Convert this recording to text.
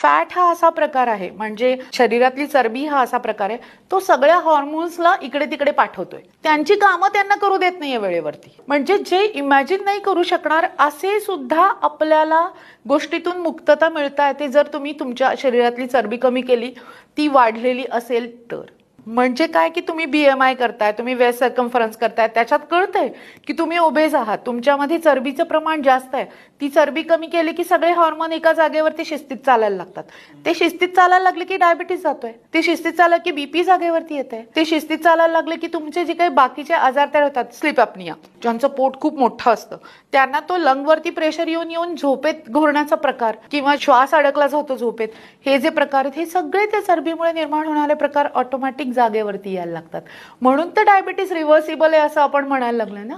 Fat हा असा प्रकार आहे, म्हणजे शरीरातली चरबी हा असा प्रकार आहे, तो सगळ्या हॉर्मोन्सला इकडे तिकडे पाठवतोय. त्यांची कामं त्यांना करू देत नाहीये वेळेवरती. म्हणजे जे इमॅजिन नाही करू शकणार असे सुद्धा आपल्याला गोष्टीतून मुक्तता मिळता येते जर तुम्ही तुमच्या शरीरातली चरबी कमी केली, ती वाढलेली असेल तर. म्हणजे काय की तुम्ही BMI करताय, तुम्ही वेस्ट सर्कम्फरन्स करताय, त्याच्यात कळतंय की तुम्ही ओबेज आहात, तुमच्यामध्ये चरबीचं प्रमाण जास्त आहे. ती चरबी कमी केली की सगळे हॉर्मोन एका जागेवरती शिस्तीत चालायला लागतात. ते शिस्तीत चालायला लागले की डायबिटीस जातोय, ते शिस्तीत चाललं की BP जागेवरती येते, ते शिस्तीत चालायला लागले की तुमचे जे काही बाकीचे आजार तयार होतात, स्लीप अपनिया, ज्यांचं पोट खूप मोठं असतं त्यांना तो लंगवरती प्रेशर येऊन येऊन झोपेत घोरण्याचा प्रकार किंवा श्वास अडकला जातो झोपेत, हे जे प्रकार आहेत हे सगळे त्या चरबीमुळे निर्माण होणारे प्रकार ऑटोमॅटिक जागेवरती यायला लागतात. म्हणून तर डायबिटीस रिव्हर्सिबल आहे असं आपण म्हणायला लागलोय ना.